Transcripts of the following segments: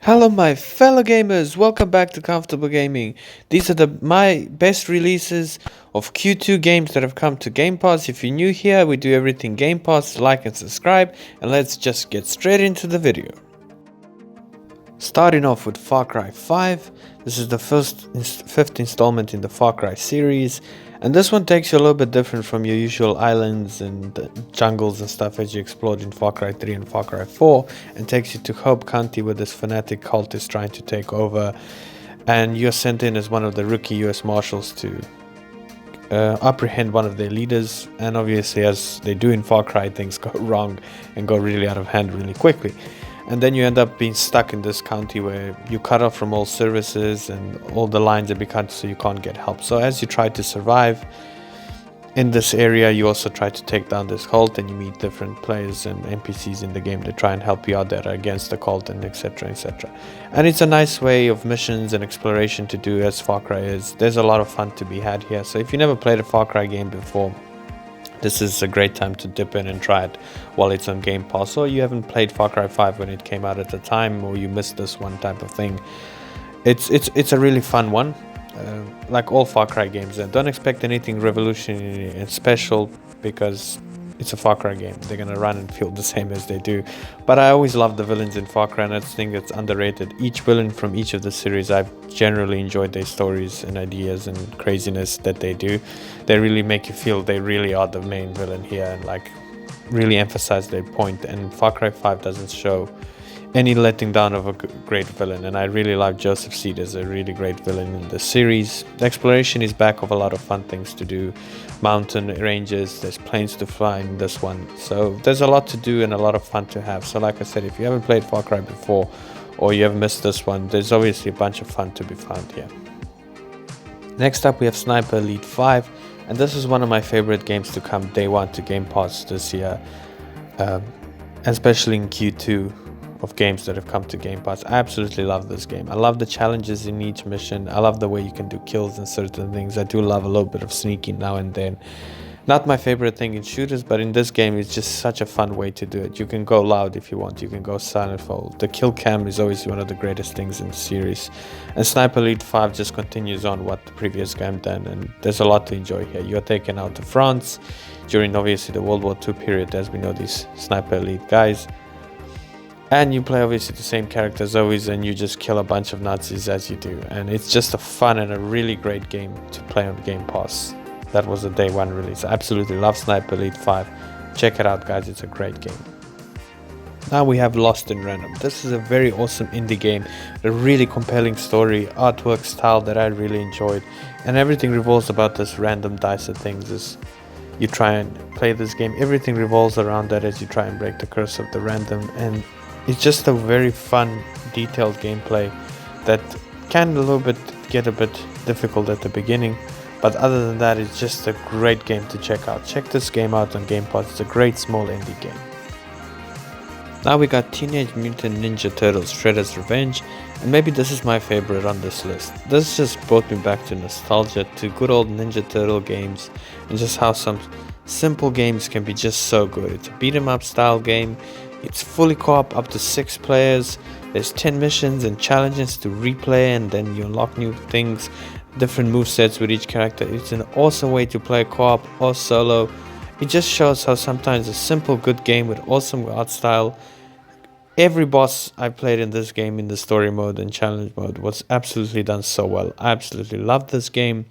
Hello my fellow gamers, welcome back to Comfortable Gaming. These are my best releases of Q2 games that have come to Game Pass. If you're new here, we do everything Game Pass, like and subscribe, and let's just get straight into the video. Starting off with Far Cry 5, this is the fifth installment in the Far Cry series, and this one takes you a little bit different from your usual islands and jungles and stuff as you explored in Far Cry 3 and Far Cry 4, and takes you to Hope County where this fanatic cult is trying to take over, and you're sent in as one of the rookie US Marshals to apprehend one of their leaders, and obviously as they do in Far Cry, things go wrong and go really out of hand really quickly. And then you end up being stuck in this county where you cut off from all services and all the lines have been cut so you can't get help. So as you try to survive in this area, you also try to take down this cult, and you meet different players and NPCs in the game that try and help you out that are against the cult, and etc, etc. And it's a nice way of missions and exploration to do as Far Cry is. There's a lot of fun to be had here. So if you never played a Far Cry game before, this is a great time to dip in and try it while it's on Game Pass, or you haven't played Far Cry 5 when it came out at the time, or you missed this one type of thing. It's a really fun one, like all Far Cry games. And don't expect anything revolutionary and special because it's a Far Cry game. They're gonna run and feel the same as they do. But I always love the villains in Far Cry, and I think it's underrated. Each villain from each of the series, I've generally enjoyed their stories and ideas and craziness that they do. They really make you feel they really are the main villain here, and like really emphasize their point. And Far Cry 5 doesn't show any letting down of a great villain, and I really like Joseph Seed as a really great villain in the series. The exploration is back of a lot of fun things to do, mountain ranges, there's planes to fly in this one, so there's a lot to do and a lot of fun to have. So like I said, if you haven't played Far Cry before or you have missed this one, there's obviously a bunch of fun to be found here. Next up we have Sniper Elite 5, and this is one of my favorite games to come day one to Game Pass this year, especially in Q2 of games that have come to Game Pass. I absolutely love this game. I love the challenges in each mission. I love the way you can do kills and certain things. I do love a little bit of sneaking now and then. Not my favorite thing in shooters, but in this game it's just such a fun way to do it. You can go loud if you want, you can go silentful. The kill cam is always one of the greatest things in the series. And Sniper Elite 5 just continues on what the previous game done, and there's a lot to enjoy here. You're taken out to France during obviously the World War II period, as we know these Sniper Elite guys. And you play obviously the same character as always, and you just kill a bunch of Nazis as you do. And it's just a fun and a really great game to play on Game Pass. That was a day one release. I absolutely love Sniper Elite 5. Check it out, guys, it's a great game. Now we have Lost in Random. This is a very awesome indie game, a really compelling story, artwork style that I really enjoyed. And everything revolves about this random dice of things as you try and play this game. Everything revolves around that as you try and break the curse of the random, and it's just a very fun, detailed gameplay that can get a bit difficult at the beginning, but other than that, it's just a great game to check out. Check this game out on Game Pass. It's a great small indie game. Now we got Teenage Mutant Ninja Turtles Shredder's Revenge, and maybe this is my favorite on this list. This just brought me back to nostalgia, to good old Ninja Turtle games, and just how some simple games can be just so good. It's a beat 'em up style game. It's fully co-op up to 6 players. There's 10 missions and challenges to replay, and then you unlock new things, different movesets with each character. It's an awesome way to play co-op or solo. It just shows how sometimes a simple good game with awesome art style. Every boss I played in this game in the story mode and challenge mode was absolutely done so well. I absolutely love this game.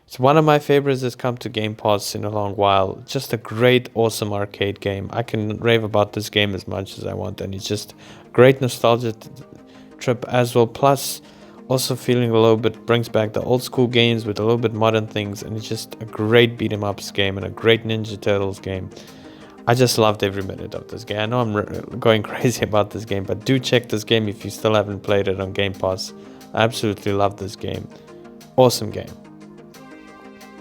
It's one of my favorites that's come to Game Pass in a long while. Just a great, awesome arcade game. I can rave about this game as much as I want, and it's just a great nostalgia trip as well. Plus, also feeling a little bit, brings back the old school games with a little bit modern things, and it's just a great beat 'em ups game and a great Ninja Turtles game. I just loved every minute of this game. I know I'm going crazy about this game, but do check this game if you still haven't played it on Game Pass. I absolutely love this game. Awesome game.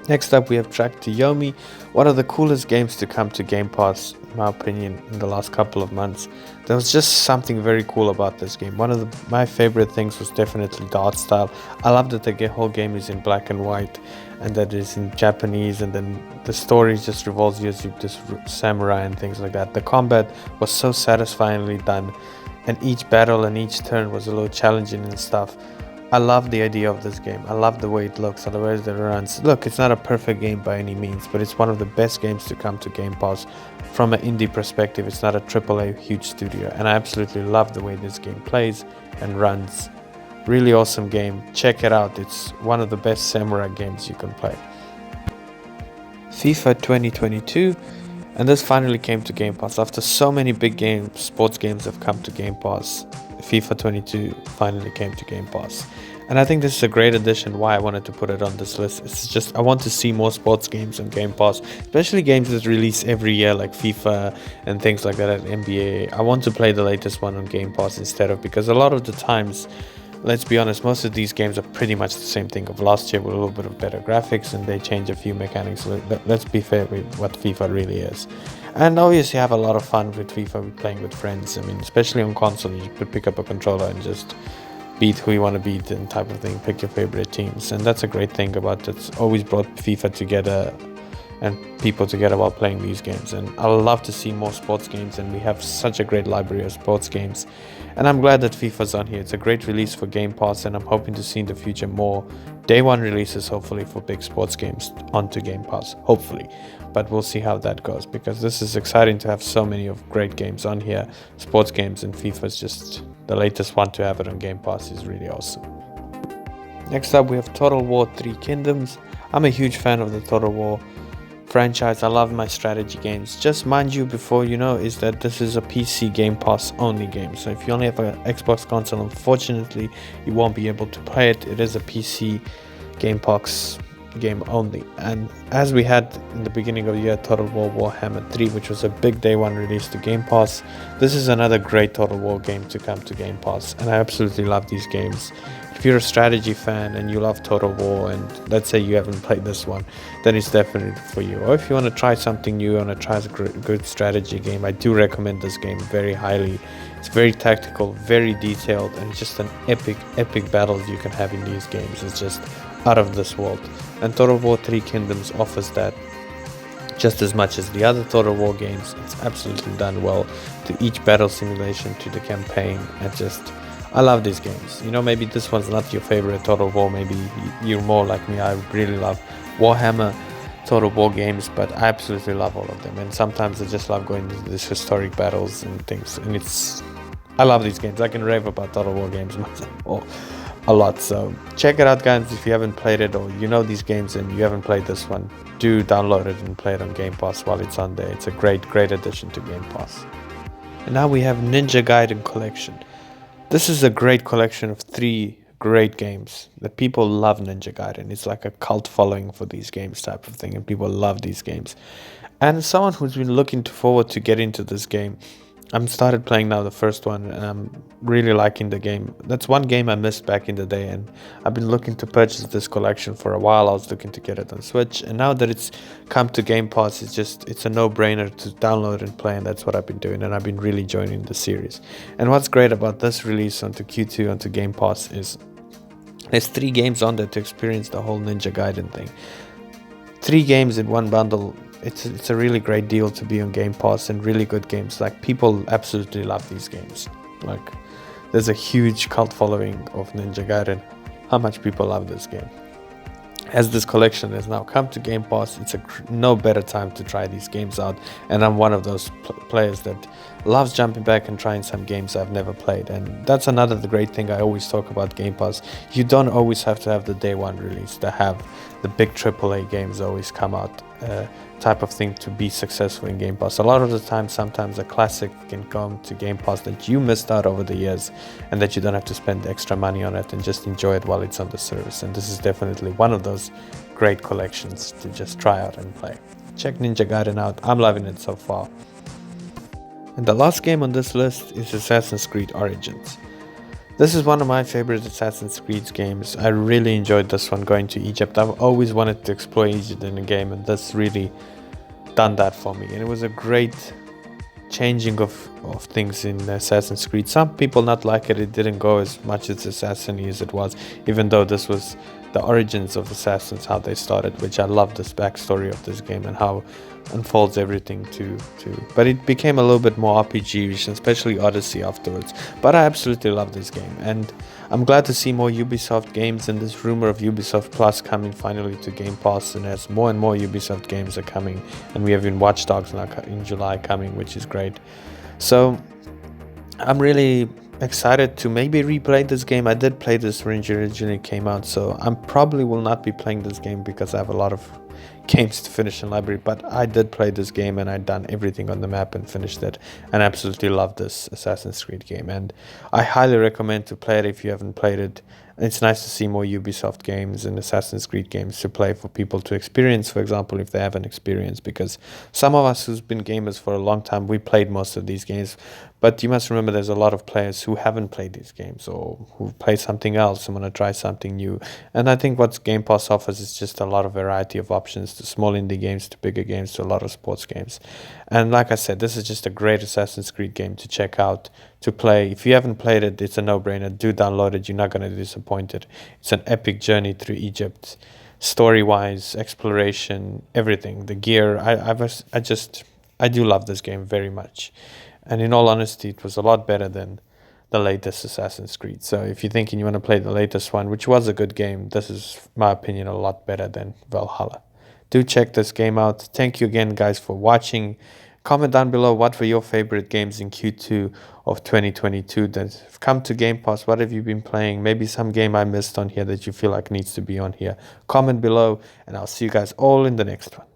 Next up we have Track to Yomi, one of the coolest games to come to Game Pass, in my opinion, in the last couple of months. There was just something very cool about this game. One of my favorite things was definitely the art style. I love that the whole game is in black and white, and that is in Japanese, and then the story just revolves you as this samurai and things like that. The combat was so satisfyingly done. and each battle and each turn was a little challenging and stuff. I love the idea of this game. I love the way it looks and the way that it runs. Look, it's not a perfect game by any means, but it's one of the best games to come to Game Pass from an indie perspective. It's not a AAA huge studio, and I absolutely love the way this game plays and runs. Really awesome game. Check it out. It's one of the best samurai games you can play. FIFA 2022, and this finally came to Game Pass. After so many big games, sports games have come to Game Pass, FIFA 22 finally came to Game Pass. And I think this is a great addition why I wanted to put it on this list. It's just I want to see more sports games on Game Pass, especially games that release every year like FIFA and things like that at NBA. I want to play the latest one on Game Pass instead of, because a lot of the times, let's be honest, most of these games are pretty much the same thing of last year with a little bit of better graphics, and they change a few mechanics. Let's be fair with what FIFA really is. And obviously have a lot of fun with FIFA playing with friends. I mean, especially on console, you could pick up a controller and just beat who you want to beat and type of thing, pick your favorite teams. And that's a great thing about it. It's always brought FIFA together and people together while playing these games. And I love to see more sports games, and we have such a great library of sports games. And I'm glad that FIFA's on here. It's a great release for Game Pass, and I'm hoping to see in the future more day one releases, hopefully, for big sports games onto Game Pass, hopefully. But we'll see how that goes, because this is exciting to have so many of great games on here, sports games, and FIFA is just the latest one to have it on Game Pass is really awesome. Next up, we have Total War 3 Kingdoms. I'm a huge fan of the Total War franchise. I love my strategy games. Just mind you, before you know, is that this is a PC Game Pass only game. So if you only have an Xbox console, unfortunately, you won't be able to play it. It is a PC Game Pass game only. And as we had in the beginning of the year, Total War Warhammer 3, which was a big day one release to Game Pass, this is another great Total War game to come to Game Pass, and I absolutely love these games. If you're a strategy fan and you love Total War, and let's say you haven't played this one, then it's definitely for you. Or if you want to try something new, you want to try a good strategy game, I do recommend this game very highly. It's very tactical, very detailed, and just an epic battles you can have in these games. It's just out of this world. And Total War 3 Kingdoms offers that just as much as the other Total War games. It's absolutely done well, to each battle simulation, to the campaign, and just I love these games. You know, maybe this one's not your favorite Total War, maybe you're more like me. I really love Warhammer Total War games, but I absolutely love all of them, and sometimes I just love going to these historic battles and things, and I love these games. I can rave about Total War games myself a lot. So check it out, guys. If you haven't played it, or you know these games and you haven't played this one, do download it and play it on Game Pass while it's on there. It's a great addition to Game Pass. And now we have Ninja Gaiden Collection. This is a great collection of 3 great games that people love. Ninja Gaiden, it's like a cult following for these games type of thing, and people love these games. And as someone who's been looking forward to get into this game, I'm started playing now the first one, and I'm really liking the game. That's one game I missed back in the day, and I've been looking to purchase this collection for a while. I was looking to get it on Switch, and now that it's come to Game Pass, it's a no-brainer to download and play, and that's what I've been doing, and I've been really enjoying the series. And what's great about this release onto Q2 onto Game Pass is there's 3 games on there to experience the whole Ninja Gaiden thing. 3 games in one bundle. It's a really great deal to be on Game Pass, and really good games. Like, people absolutely love these games. Like, there's a huge cult following of Ninja Gaiden. How much people love this game. As this collection has now come to Game Pass, it's no better time to try these games out. And I'm one of those players that loves jumping back and trying some games I've never played. And that's another great thing I always talk about Game Pass. You don't always have to have the day one release to have the big AAA games always come out type of thing to be successful in Game Pass. A lot of the time, sometimes a classic can come to Game Pass that you missed out over the years, and that you don't have to spend extra money on it and just enjoy it while it's on the service. And this is definitely one of those great collections to just try out and play. Check Ninja Gaiden out. I'm loving it so far. And the last game on this list is Assassin's Creed Origins. This is one of my favorite Assassin's Creed games. I really enjoyed this one, going to Egypt. I've always wanted to explore Egypt in a game, and this really done that for me. And it was a great changing of things in Assassin's Creed. Some people not like it. It didn't go as much as Assassin as it was, even though this was the origins of Assassins, how they started, which I love this backstory of this game and how unfolds everything to but it became a little bit more RPG-ish, especially Odyssey afterwards. But I absolutely love this game, and I'm glad to see more Ubisoft games, and this rumor of Ubisoft Plus coming finally to Game Pass, and as more and more Ubisoft games are coming, and we have in Watch Dogs now in July coming, which is great. So I'm really excited to maybe replay this game. I did play this when it originally came out, so I probably will not be playing this game because I have a lot of games to finish in library, but I did play this game and I'd done everything on the map and finished it, and absolutely love this Assassin's Creed game, and I highly recommend to play it if you haven't played it. It's nice to see more Ubisoft games and Assassin's Creed games to play for people to experience, for example, if they haven't experienced, because some of us who's been gamers for a long time, we played most of these games, but you must remember there's a lot of players who haven't played these games or who play something else and want to try something new. And I think what Game Pass offers is just a lot of variety of options, to small indie games to bigger games to a lot of sports games. And like I said, this is just a great Assassin's Creed game to check out, to play. If you haven't played it, it's a no-brainer. Do download it. You're not going to be disappointed. It's an epic journey through Egypt, story-wise, exploration, everything. The gear. I do love this game very much. And in all honesty, it was a lot better than the latest Assassin's Creed. So if you're thinking you want to play the latest one, which was a good game, this is, in my opinion, a lot better than Valhalla. Do check this game out. Thank you again, guys, for watching. Comment down below what were your favorite games in Q2 of 2022 that have come to Game Pass. What have you been playing? Maybe some game I missed on here that you feel like needs to be on here. Comment below, and I'll see you guys all in the next one.